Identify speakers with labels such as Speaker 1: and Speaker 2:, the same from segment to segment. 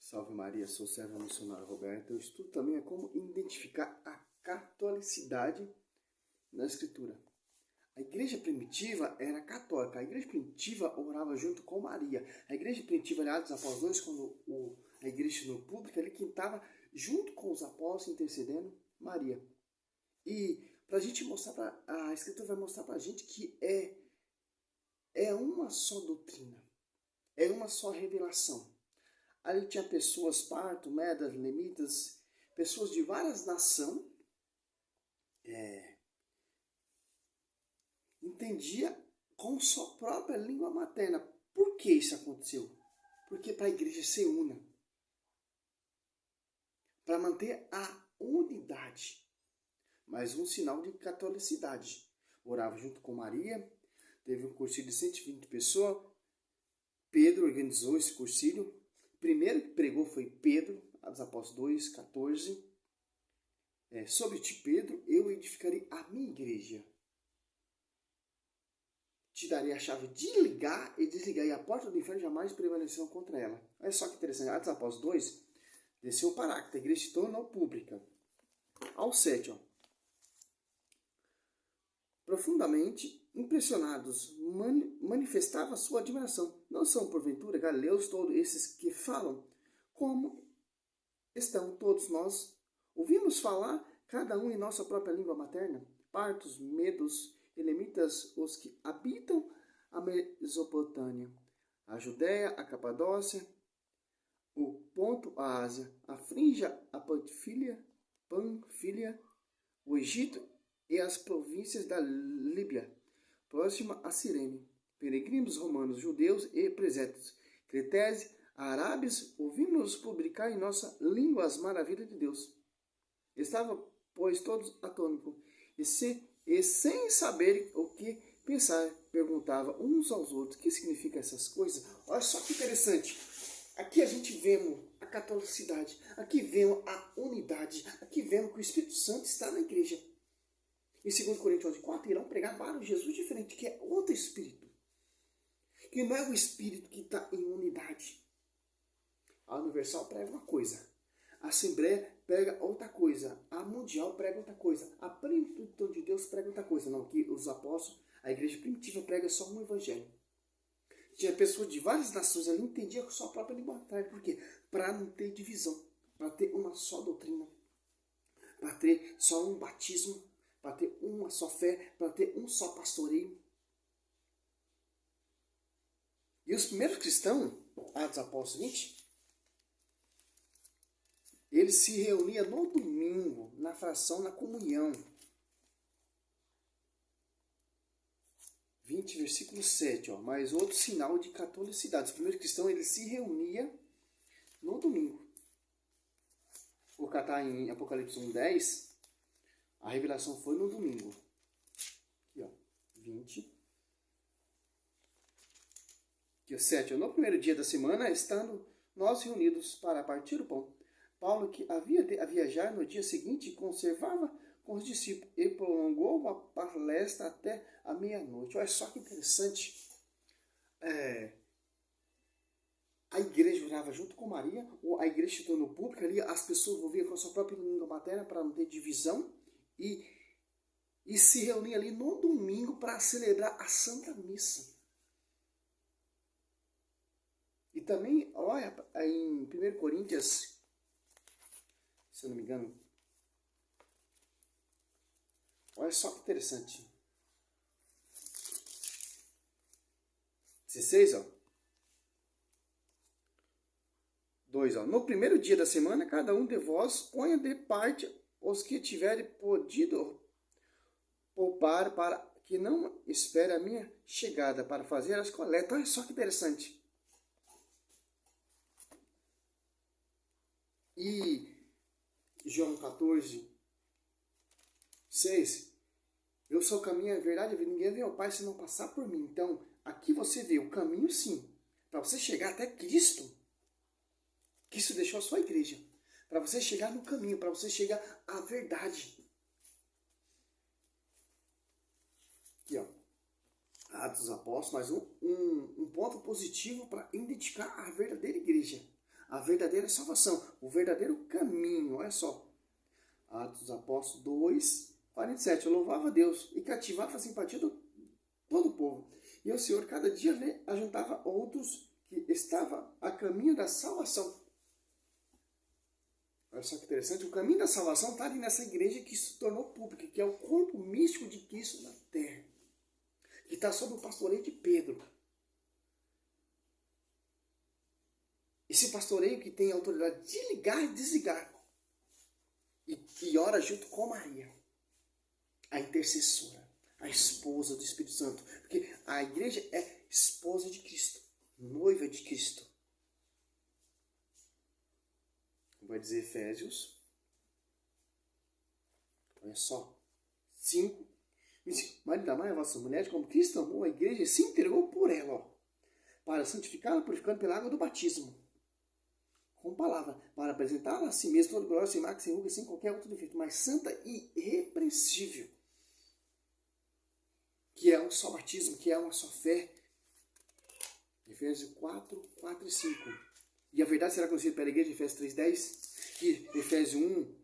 Speaker 1: Salve Maria, sou servo missionário Roberto. Eu estudo também como identificar a catolicidade na Escritura. A igreja primitiva era católica. A igreja primitiva orava junto com Maria. A igreja primitiva, aliás, dos apóstolos, quando a igreja no público, ele que estava junto com os apóstolos intercedendo Maria. E para a gente mostrar, a Escritura vai mostrar para a gente que é uma só doutrina, é uma só revelação. Ali tinha pessoas, parto, medas, lemitas, pessoas de várias nações, entendia com sua própria língua materna. Por que isso aconteceu? Porque para a igreja ser una, para manter a unidade, mais um sinal de catolicidade. Orava junto com Maria, teve um cursilho de 120 pessoas, Pedro organizou esse cursilho. O primeiro que pregou foi Pedro, Atos Apóstolos 2:14. Sobre ti, Pedro, eu edificarei a minha igreja. Te darei a chave de ligar e desligar, e a porta do inferno jamais prevalecerão contra ela. Olha só que interessante. Atos Apóstolos 2, desceu o paráclito, a igreja se tornou pública. Ao 7, profundamente impressionados, manifestava sua admiração. Não são, porventura, galileus todos esses que falam, como estão todos nós? Ouvimos falar, cada um em nossa própria língua materna, partos, medos, elemitas, os que habitam a Mesopotâmia, a Judéia, a Capadócia, o Ponto, a Ásia, a Frígia, a Panfilha, o Egito e as províncias da Líbia, próxima a Cirene, peregrinos romanos, judeus e presépios, cretenses, árabes, ouvimos publicar em nossa língua as maravilhas de Deus. Estava, pois, todos atônicos, e sem saber o que pensar, perguntava uns aos outros, o que significam essas coisas? Olha só que interessante. Aqui a gente vemos a catolicidade, aqui vemos a unidade, aqui vemos que o Espírito Santo está na igreja. Em 2 Coríntios 11:4, irão pregar para o Jesus diferente, que é outro Espírito. Que não é o Espírito que está em unidade. A Universal prega uma coisa, a Assembleia prega outra coisa, a Mundial prega outra coisa, a Plenitude de Deus prega outra coisa. Não, aqui os apóstolos, a igreja primitiva prega só um evangelho. Tinha pessoas de várias nações ali, entendia com sua própria língua materna. Por quê? Para não ter divisão, para ter uma só doutrina, para ter só um batismo, para ter uma só fé, para ter um só pastoreio. E os primeiros cristãos, Atos Apóstolos 20, eles se reuniam no domingo, na fração, na comunhão. 20, versículo 7, mais outro sinal de catolicidade. Os primeiros cristãos, eles se reuniam no domingo. Vou catar em Apocalipse 1:10, a revelação foi no domingo. Aqui, 20. Aqui, 7. No primeiro dia da semana, estando nós reunidos para partir o pão, Paulo, que havia de viajar no dia seguinte, conservava com os discípulos e prolongou a palestra até a meia-noite. Olha só que interessante. A igreja orava junto com Maria, a igreja se tornou pública ali, as pessoas ouviam com a sua própria língua materna para não ter divisão e se reuniam ali no domingo para celebrar a Santa Missa. E também, olha, em 1 Coríntios, se eu não me engano, olha só que interessante. 16, 2, no primeiro dia da semana, cada um de vós ponha de parte os que tiverem podido poupar, para que não espere a minha chegada para fazer as coletas. Olha só que interessante. E João 14:6, eu sou o caminho, a verdade, a vida. Ninguém vê ao Pai se não passar por mim. Então, aqui você vê o caminho, sim, para você chegar até Cristo. Cristo deixou a sua igreja, para você chegar no caminho, para você chegar à verdade. Aqui, Atos dos Apóstolos, mais um ponto positivo para identificar a verdadeira igreja. A verdadeira salvação, o verdadeiro caminho. Olha só, Atos dos Apóstolos 2, 47. Eu louvava a Deus e cativava a simpatia de todo o povo. E o Senhor cada dia ajuntava outros que estavam a caminho da salvação. Olha só que interessante, o caminho da salvação está ali nessa igreja que se tornou pública, que é o corpo místico de Cristo na terra, que está sob o pastoreio de Pedro. Esse pastoreio que tem a autoridade de ligar e desligar. E ora junto com Maria, a intercessora, a esposa do Espírito Santo. Porque a igreja é esposa de Cristo, noiva de Cristo. Vai dizer Efésios, olha só, 5. Marido, amai a vossa mulher como Cristo amou a igreja e se entregou por ela, ó, para santificá-la, purificando pela água do batismo, com palavra, para apresentá-la a si mesmo, toda glória, sem mácula, sem ruga, sem qualquer outro defeito, mas santa e irrepreensível, que é um só batismo, que é uma só fé. Efésios 4, 4 e 5. E a verdade será conhecida pela igreja, Efésios 3, 10, que Efésios 1,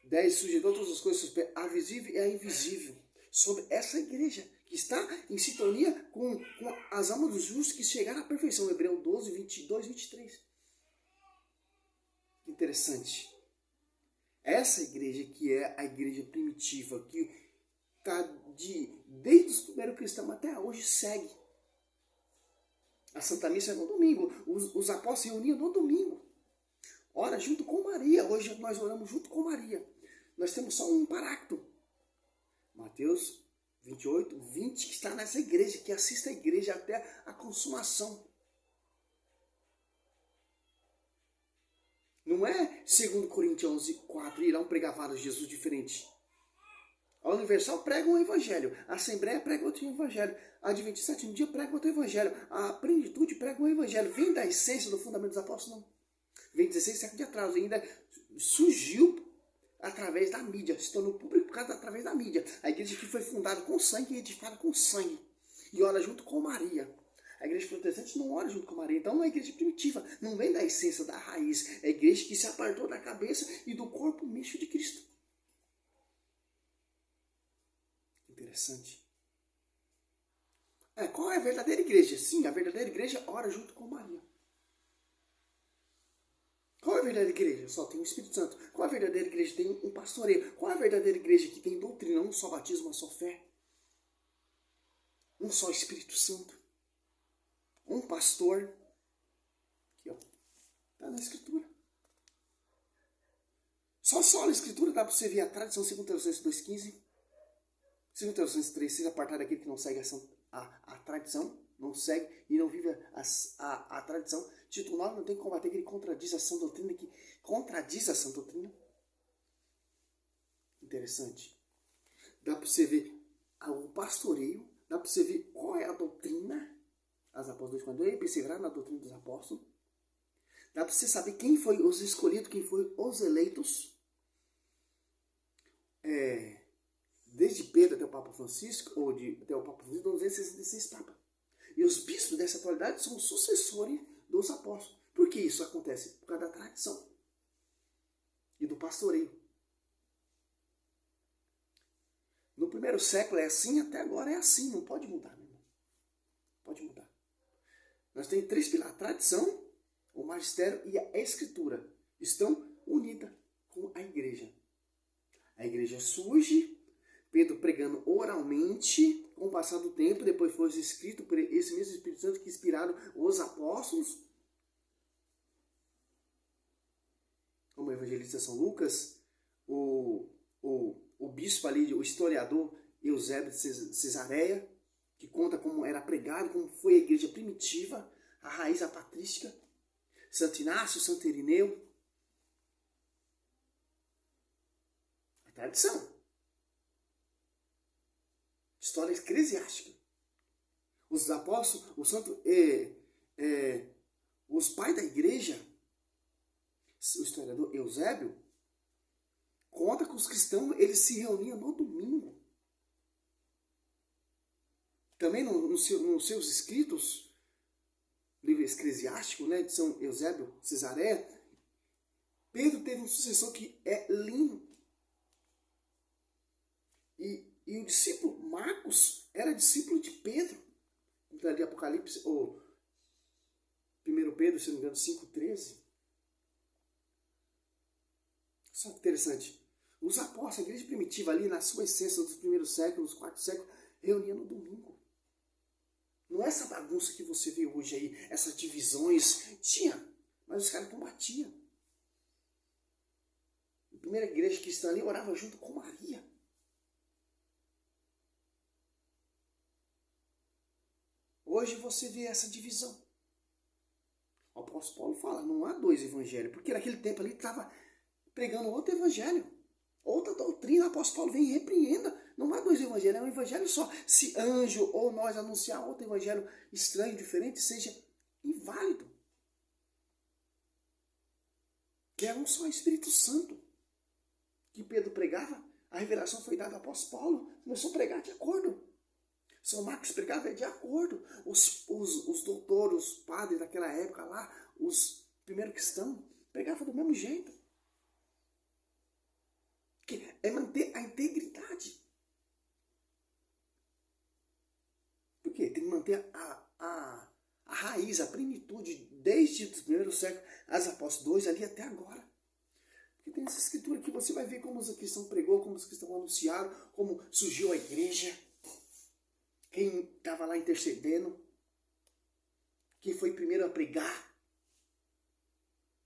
Speaker 1: 10, sujeitou todas as coisas, a visível e a invisível, sobre essa igreja, que está em sintonia com as almas dos justos que chegaram à perfeição. Hebreus 12, 22, 23. Interessante. Essa igreja que é a igreja primitiva, que está desde os primeiros cristãos até hoje segue. A Santa Missa é no domingo. Os apóstolos se reuniam no domingo. Ora junto com Maria. Hoje nós oramos junto com Maria. Nós temos só um paráclito. Mateus 28, 20, que está nessa igreja, que assiste a igreja até a consumação. Não é 2 Coríntios 11, 4, irão pregar vários Jesus diferentes. A Universal prega um evangelho, a Assembleia prega outro evangelho, a Adventista Sétimo Dia prega outro evangelho, a Plenitude prega um evangelho. Vem da essência do fundamento dos apóstolos? Não. Vem 16 séculos de atraso, ainda surgiu através da mídia, se tornou público através da mídia. A igreja que foi fundada com sangue e edificada com sangue, e ora junto com Maria. A igreja protestante não ora junto com Maria, então é uma igreja primitiva, não vem da essência, da raiz. É a igreja que se apartou da cabeça e do corpo místico de Cristo. Interessante. Qual é a verdadeira igreja? Sim, a verdadeira igreja ora junto com Maria. Qual é a verdadeira igreja? Só tem o Espírito Santo. Qual é a verdadeira igreja? Tem um pastoreio. Qual é a verdadeira igreja que tem doutrina? Um só batismo, uma só fé. Um só Espírito Santo. Um pastor. Aqui, ó. Está na Escritura. Só na Escritura dá para você ver a tradição, 2 Tessalonicenses 2,15. 2 Tessalonicenses 3,6, apartar daquele que não segue a tradição, não segue e não vive a tradição. Título 9, não tem que combater aquele que contradiz a sã doutrina, que contradiz a sã doutrina. Interessante. Dá para você ver o pastoreio, dá para você ver qual é a doutrina, as apóstolos 2,42, perseverar na doutrina dos apóstolos. Dá para você saber quem foi os escolhidos, quem foi os eleitos. Desde Pedro até o Papa Francisco, até o Papa Francisco, 266 papas. E os bispos dessa atualidade são sucessores dos apóstolos. Por que isso acontece? Por causa da tradição e do pastoreio. No primeiro século é assim, até agora é assim. Não pode mudar, meu irmão. Pode mudar. Nós temos 3 pilares. A tradição, o magistério e a escritura estão unidas com a igreja. A igreja surge, Pedro pregando oralmente, com o passar do tempo, depois foi escrito por esse mesmo Espírito Santo que inspiraram os apóstolos. Como o evangelista São Lucas, o bispo ali, o historiador Eusébio de Cesareia, que conta como era pregado, como foi a igreja primitiva, a raiz patrística. Santo Inácio, Santo Irineu. A tradição. História eclesiástica. Os apóstolos, os pais da igreja, o historiador Eusébio, conta que os cristãos eles se reuniam no domingo. Também nos seus escritos, livro eclesiástico, né, de São Eusébio Cesareia, Pedro teve uma sucessão que é linda. E o discípulo Marcos era discípulo de Pedro. Então, de Apocalipse, ou 1 Pedro, se não me engano, 5,13. Só que interessante. Os apóstolos, a igreja primitiva ali, na sua essência dos primeiros séculos, quarto século, reunia no domingo. Não é essa bagunça que você vê hoje aí, essas divisões. Tinha, mas os caras combatiam. A primeira igreja cristã ali orava junto com Maria. Hoje você vê essa divisão. O apóstolo Paulo fala, não há dois evangelhos, porque naquele tempo ali estava pregando outro evangelho, outra doutrina. O apóstolo Paulo vem e repreenda. Não há dois evangelhos, é um evangelho só. Se anjo ou nós anunciar outro evangelho estranho, diferente, seja inválido. Que é um só Espírito Santo. Que Pedro pregava, a revelação foi dada ao apóstolo Paulo, começou a pregar de acordo. São Marcos pregava de acordo. Os doutores, os padres daquela época lá, os primeiros cristãos, pregavam do mesmo jeito. Que é manter a integridade. Por quê? Tem que manter a raiz, a plenitude, desde os primeiros séculos, as apóstolos 2 ali até agora. Porque tem essa escritura que você vai ver como os cristãos pregou, como os cristãos anunciaram, como surgiu a igreja. Quem estava lá intercedendo, quem foi primeiro a pregar,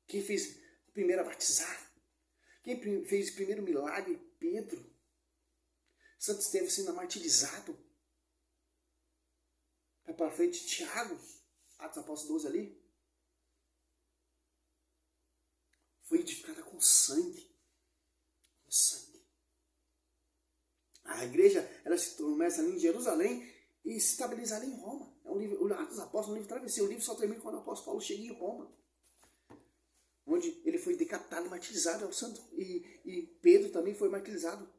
Speaker 1: quem fez primeiro a batizar, quem fez o primeiro milagre, Pedro. Santo Estevão sendo martirizado. Vai para frente, Tiago, Atos Apóstolos 12 ali. Foi edificada com sangue. Com sangue. A igreja, ela se começa ali em Jerusalém e se estabiliza ali em Roma. É um livro, o Atos dos Apóstolos é um livro travessia. O livro só termina quando o apóstolo Paulo chega em Roma, onde ele foi decapitado e martirizado ao santo. E Pedro também foi martirizado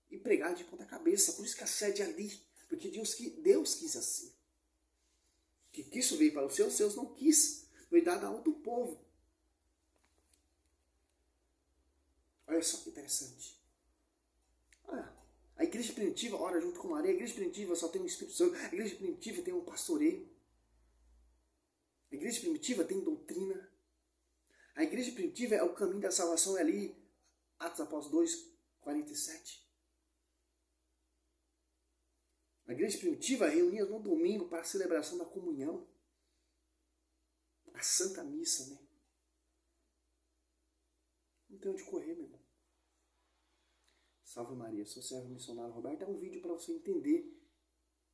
Speaker 1: e pregado de ponta cabeça. Por isso que a sede é ali. Porque Deus quis assim. Que isso veio para os seus não quis. Foi dado a outro povo. Olha só que interessante. Olha, a igreja primitiva ora junto com Maria. A igreja primitiva só tem um Espírito Santo. A igreja primitiva tem um pastoreio. A igreja primitiva tem doutrina. A igreja primitiva é o caminho da salvação. É ali, Atos Apóstolos 2, 47. A igreja primitiva reunia no domingo para a celebração da comunhão. A Santa Missa, né? Não tem onde correr, meu irmão. Salve Maria, sou servo missionário Roberto. É um vídeo para você entender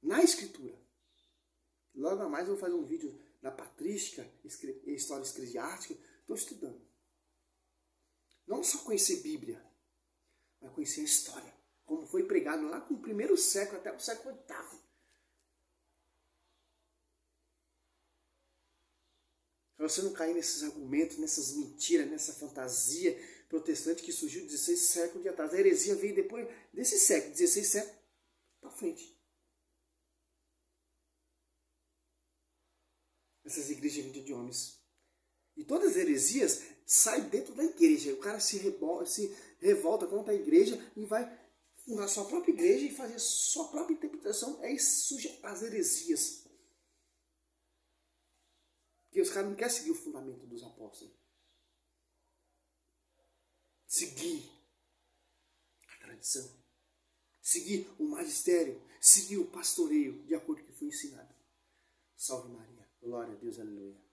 Speaker 1: na Escritura. Logo a mais eu vou fazer um vídeo da patrística, história eclesiástica. Estou estudando. Não só conhecer Bíblia, mas conhecer a história. Como foi pregado lá com o primeiro século até o século VIII. Para você não cair nesses argumentos, nessas mentiras, nessa fantasia protestante que surgiu 16 séculos de atrás. A heresia veio depois desse século, 16 séculos para frente. Essas igrejas vindas de homens. E todas as heresias saem dentro da igreja. O cara se revolta contra a igreja e vai fundar sua própria igreja e fazer sua própria interpretação. É isso surge as heresias. Porque os caras não querem seguir o fundamento dos apóstolos. Seguir a tradição. Seguir o magistério. Seguir o pastoreio de acordo com o que foi ensinado. Salve Maria. Glória a Deus. Aleluia.